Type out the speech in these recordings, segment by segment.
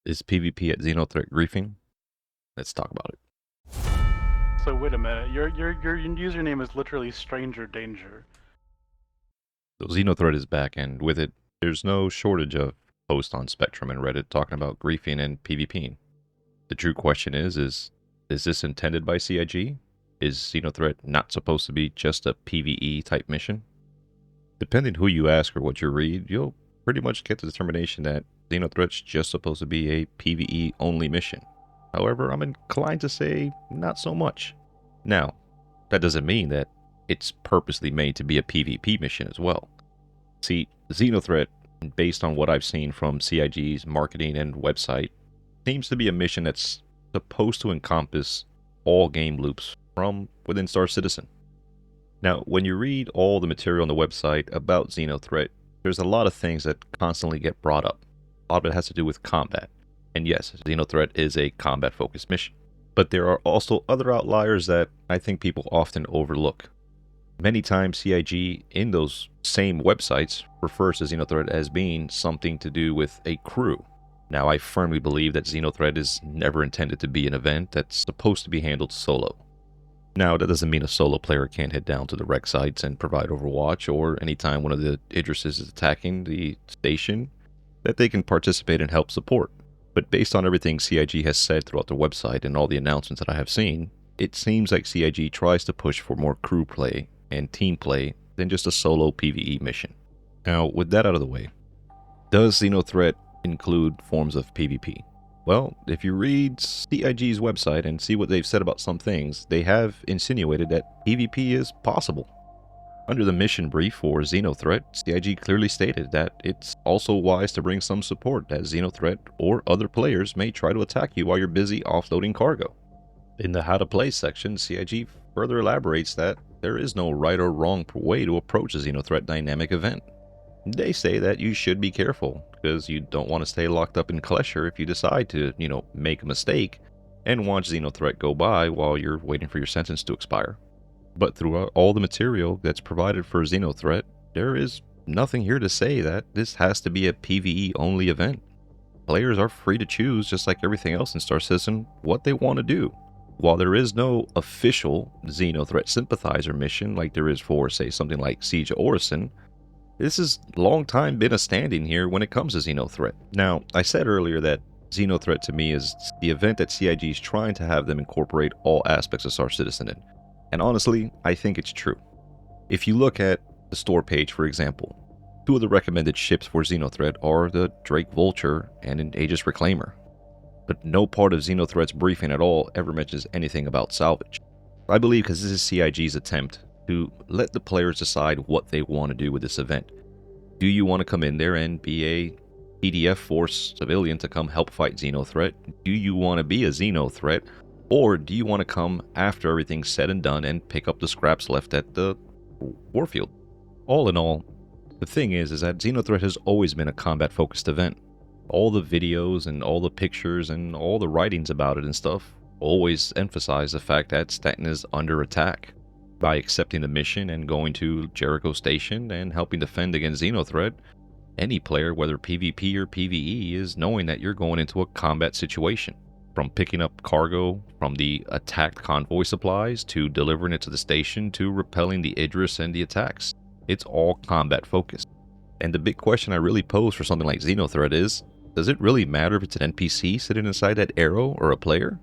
Is PvP at XenoThreat griefing? Let's talk about it. So wait a minute, your username is literally Stranger Danger. So XenoThreat is back, and with it, there's no shortage of posts on Spectrum and Reddit talking about griefing and PvPing. The true question is this intended by CIG? Is XenoThreat not supposed to be just a PvE type mission? Depending who you ask or what you read, you'll pretty much get the determination that XenoThreat's just supposed to be a PvE only mission. However, I'm inclined to say not so much. Now, that doesn't mean that it's purposely made to be a PvP mission as well. See, XenoThreat, based on what I've seen from CIG's marketing and website, seems to be a mission that's supposed to encompass all game loops from within Star Citizen. Now, when you read all the material on the website about XenoThreat, there's a lot of things that constantly get brought up. A lot of it has to do with combat. And yes, XenoThreat is a combat-focused mission. But there are also other outliers that I think people often overlook. Many times CIG in those same websites refers to XenoThreat as being something to do with a crew. Now, I firmly believe that XenoThreat is never intended to be an event that's supposed to be handled solo. Now, that doesn't mean a solo player can't head down to the rec sites and provide overwatch, or anytime one of the Idrises is attacking the station, that they can participate and help support. But based on everything CIG has said throughout the website and all the announcements that I have seen, it seems like CIG tries to push for more crew play and team play than just a solo PvE mission. Now, with that out of the way, does XenoThreat include forms of PvP? Well, if you read CIG's website and see what they've said about some things, they have insinuated that PvP is possible. Under the mission brief for XenoThreat, CIG clearly stated that it's also wise to bring some support, as XenoThreat or other players may try to attack you while you're busy offloading cargo. In the How to Play section, CIG further elaborates that there is no right or wrong way to approach a XenoThreat dynamic event. They say that you should be careful, because you don't want to stay locked up in Klesher if you decide to, make a mistake and watch XenoThreat go by while you're waiting for your sentence to expire. But throughout all the material that's provided for XenoThreat, there is nothing here to say that this has to be a PvE only event. Players are free to choose, just like everything else in Star Citizen, what they want to do. While there is no official XenoThreat sympathizer mission like there is for, say, something like Siege of Orison, this has long time been a standing here when it comes to XenoThreat. Now, I said earlier that XenoThreat to me is the event that CIG is trying to have them incorporate all aspects of Star Citizen in. And honestly, I think it's true. If you look at the store page, for example, two of the recommended ships for XenoThreat are the Drake Vulture and an Aegis Reclaimer. But no part of XenoThreat's briefing at all ever mentions anything about salvage. I believe because this is CIG's attempt to let the players decide what they want to do with this event. Do you want to come in there and be a PDF Force civilian to come help fight XenoThreat? Do you want to be a XenoThreat? Or do you want to come after everything's said and done and pick up the scraps left at the warfield? All in all, the thing is that XenoThreat has always been a combat-focused event. All the videos and all the pictures and all the writings about it and stuff always emphasize the fact that Stanton is under attack. By accepting the mission and going to Jericho Station and helping defend against XenoThreat, any player, whether PvP or PvE, is knowing that you're going into a combat situation. From picking up cargo from the attacked convoy supplies, to delivering it to the station, to repelling the Idris and the attacks. It's all combat focused. And the big question I really pose for something like XenoThreat is, does it really matter if it's an NPC sitting inside that arrow or a player?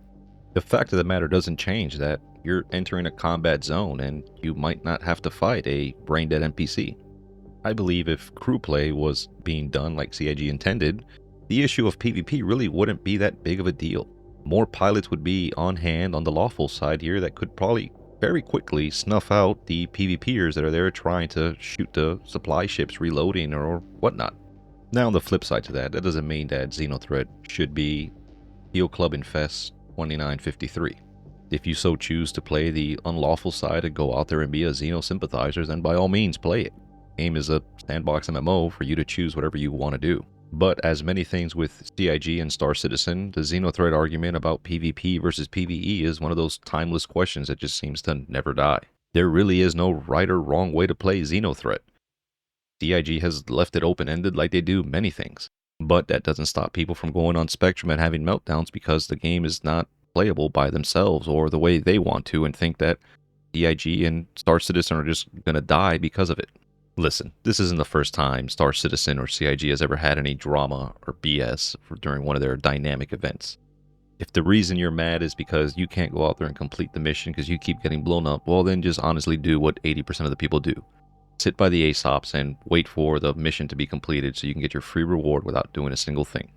The fact of the matter doesn't change that you're entering a combat zone and you might not have to fight a brain-dead NPC. I believe if crew play was being done like CIG intended, the issue of PvP really wouldn't be that big of a deal. More pilots would be on hand on the lawful side here that could probably very quickly snuff out the PvPers that are there trying to shoot the supply ships reloading or whatnot. Now on the flip side to that, that doesn't mean that XenoThreat should be Steel Club Infest 2953. If you so choose to play the unlawful side and go out there and be a Xeno sympathizer, then by all means play it. The game is a sandbox MMO for you to choose whatever you want to do. But as many things with CIG and Star Citizen, the XenoThreat argument about PvP versus PvE is one of those timeless questions that just seems to never die. There really is no right or wrong way to play XenoThreat. CIG has left it open-ended like they do many things. But that doesn't stop people from going on Spectrum and having meltdowns because the game is not playable by themselves or the way they want to, and think that CIG and Star Citizen are just going to die because of it. Listen, this isn't the first time Star Citizen or CIG has ever had any drama or BS during one of their dynamic events. If the reason you're mad is because you can't go out there and complete the mission because you keep getting blown up, well then just honestly do what 80% of the people do. Sit by the ASOPs and wait for the mission to be completed so you can get your free reward without doing a single thing.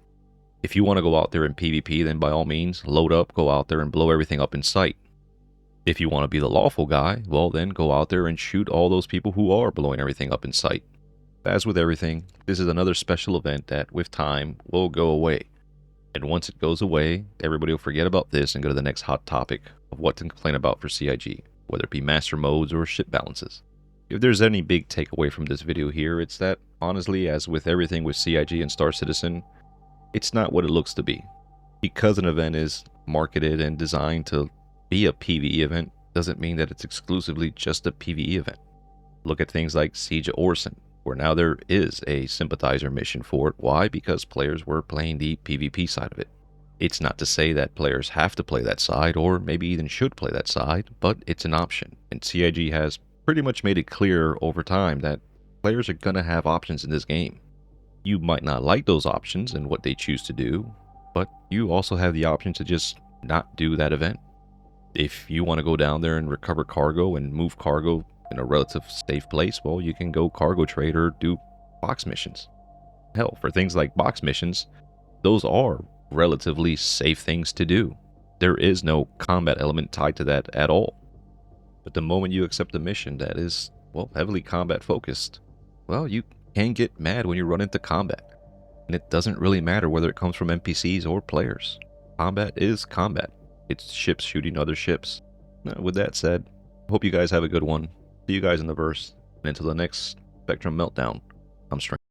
If you want to go out there in PvP, then by all means, load up, go out there and blow everything up in sight. If you want to be the lawful guy, well then go out there and shoot all those people who are blowing everything up in sight. As with everything, this is another special event that, with time, will go away. And once it goes away, everybody will forget about this and go to the next hot topic of what to complain about for CIG, whether it be master modes or ship balances. If there's any big takeaway from this video here, it's that, honestly, as with everything with CIG and Star Citizen, it's not what it looks to be. Because an event is marketed and designed to be a PvE event, doesn't mean that it's exclusively just a PvE event. Look at things like Siege of Orison, where now there is a sympathizer mission for it. Why? Because players were playing the PvP side of it. It's not to say that players have to play that side, or maybe even should play that side, but it's an option. And CIG has pretty much made it clear over time that players are going to have options in this game. You might not like those options and what they choose to do, but you also have the option to just not do that event. If you want to go down there and recover cargo and move cargo in a relative safe place, well, you can go cargo trade or do box missions. Hell, for things like box missions, those are relatively safe things to do. There is no combat element tied to that at all. But the moment you accept a mission that is, well, heavily combat focused, well, you can get mad when you run into combat. And it doesn't really matter whether it comes from NPCs or players. Combat is combat. It's ships shooting other ships. Now, with that said, hope you guys have a good one. See you guys in the verse. And until the next Spectrum Meltdown, I'm Strange.